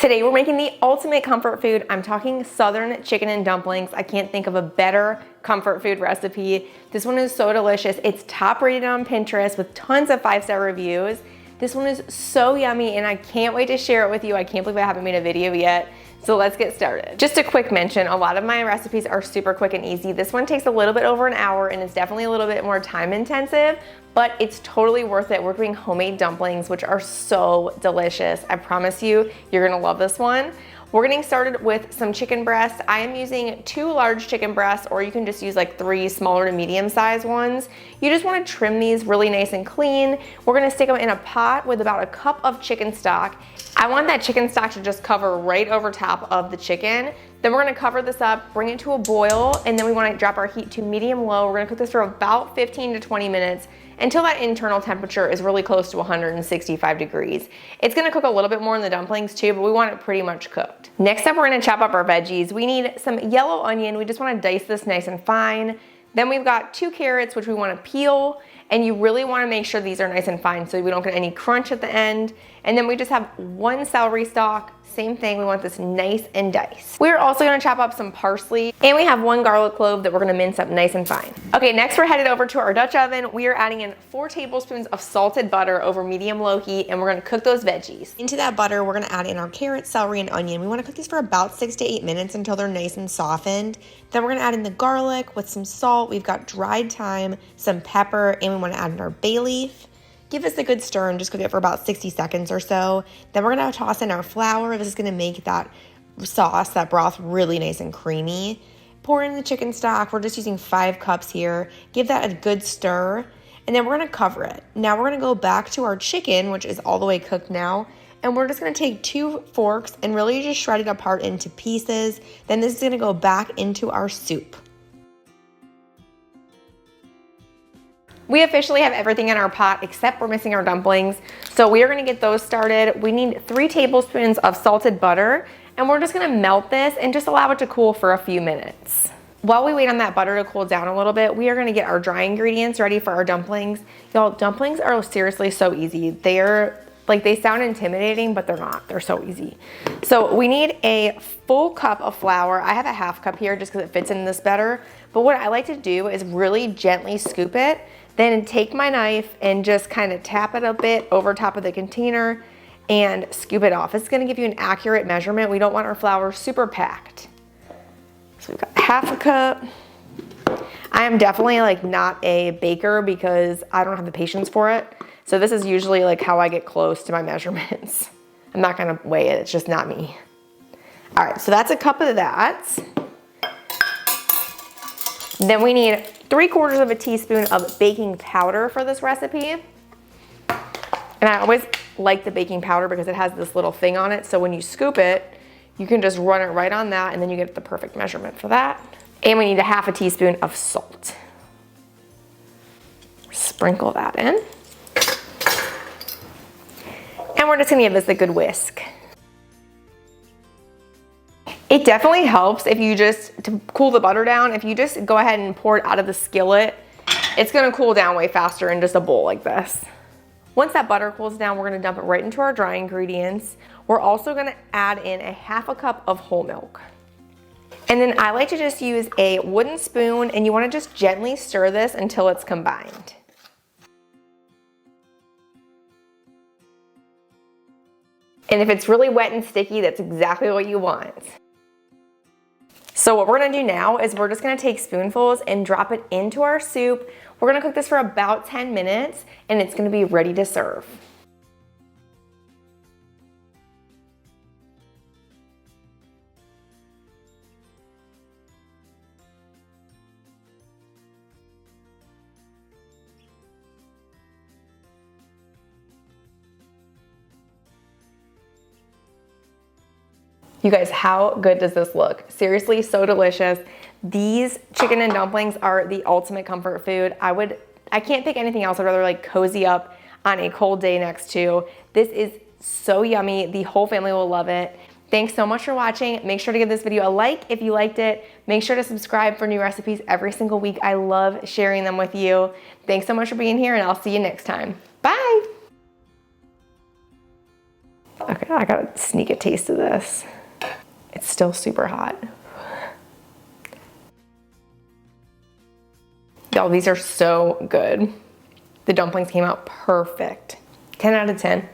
Today we're making the ultimate comfort food. I'm talking Southern chicken and dumplings. I can't think of a better comfort food recipe. This one is so delicious. It's top rated on Pinterest with tons of 5-star reviews. This one is so yummy and I can't wait to share it with you. I can't believe I haven't made a video yet. So let's get started. Just a quick mention, a lot of my recipes are super quick and easy. This one takes a little bit over an hour and it's definitely a little bit more time intensive, but it's totally worth it. We're doing homemade dumplings, which are so delicious. I promise you, you're gonna love this one. We're getting started with some chicken breasts. I am using 2 large chicken breasts, or you can just use like 3 smaller to medium sized ones. You just wanna trim these really nice and clean. We're gonna stick them in a pot with about a cup of chicken stock. I want that chicken stock to just cover right over top of the chicken. Then we're gonna cover this up, bring it to a boil, and then we wanna drop our heat to medium low. We're gonna cook this for about 15 to 20 minutes until that internal temperature is really close to 165 degrees. It's gonna cook a little bit more in the dumplings too, but we want it pretty much cooked. Next up, we're gonna chop up our veggies. We need some yellow onion. We just wanna dice this nice and fine. Then we've got 2 carrots, which we wanna peel, and you really wanna make sure these are nice and fine so we don't get any crunch at the end. And then we just have 1 celery stalk. Same thing, we want this nice and diced. We're also gonna chop up some parsley, and we have 1 garlic clove that we're gonna mince up nice and fine. Okay, next we're headed over to our Dutch oven. We are adding in 4 tablespoons of salted butter over medium-low heat, and we're gonna cook those veggies. Into that butter, we're gonna add in our carrot, celery, and onion. We wanna cook these for about 6 to 8 minutes until they're nice and softened. Then we're gonna add in the garlic with some salt. We've got dried thyme, some pepper, and we wanna add in our bay leaf. Give this a good stir and just cook it for about 60 seconds or so. Then we're gonna toss in our flour. This is gonna make that sauce, that broth, really nice and creamy. Pour in the chicken stock. We're just using 5 cups here. Give that a good stir, and then we're gonna cover it. Now we're gonna go back to our chicken, which is all the way cooked now, and we're just gonna take 2 forks and really just shred it apart into pieces. Then this is gonna go back into our soup. We officially have everything in our pot except we're missing our dumplings. So we are gonna get those started. We need 3 tablespoons of salted butter, and we're just gonna melt this and just allow it to cool for a few minutes. While we wait on that butter to cool down a little bit, we are gonna get our dry ingredients ready for our dumplings. Y'all, dumplings are seriously so easy. They sound intimidating, but they're not. They're so easy. So we need a full cup of flour. I have a half cup here just because it fits in this better. But what I like to do is really gently scoop it, then take my knife and just kind of tap it a bit over top of the container and scoop it off. It's gonna give you an accurate measurement. We don't want our flour super packed. So we've got half a cup. I am definitely like not a baker because I don't have the patience for it. So this is usually like how I get close to my measurements. I'm not gonna weigh it, it's just not me. All right, so that's a cup of that. Then we need 3/4 of a teaspoon of baking powder for this recipe. And I always like the baking powder because it has this little thing on it. So when you scoop it, you can just run it right on that and then you get the perfect measurement for that. And we need a half a teaspoon of salt. Sprinkle that in. And we're just gonna give this a good whisk. It definitely helps if you to cool the butter down, if you just go ahead and pour it out of the skillet, it's gonna cool down way faster in just a bowl like this. Once that butter cools down, we're gonna dump it right into our dry ingredients. We're also gonna add in a half a cup of whole milk. And then I like to just use a wooden spoon, and you wanna just gently stir this until it's combined. And if it's really wet and sticky, that's exactly what you want. So what we're gonna do now is we're just gonna take spoonfuls and drop it into our soup. We're gonna cook this for about 10 minutes and it's gonna be ready to serve. You guys, how good does this look? Seriously, so delicious. These chicken and dumplings are the ultimate comfort food. I can't pick anything else I'd rather like cozy up on a cold day next to. This is so yummy. The whole family will love it. Thanks so much for watching. Make sure to give this video a like if you liked it. Make sure to subscribe for new recipes every single week. I love sharing them with you. Thanks so much for being here, and I'll see you next time. Bye. Okay, I gotta sneak a taste of this. It's still super hot. Y'all, these are so good. The dumplings came out perfect. 10 out of 10.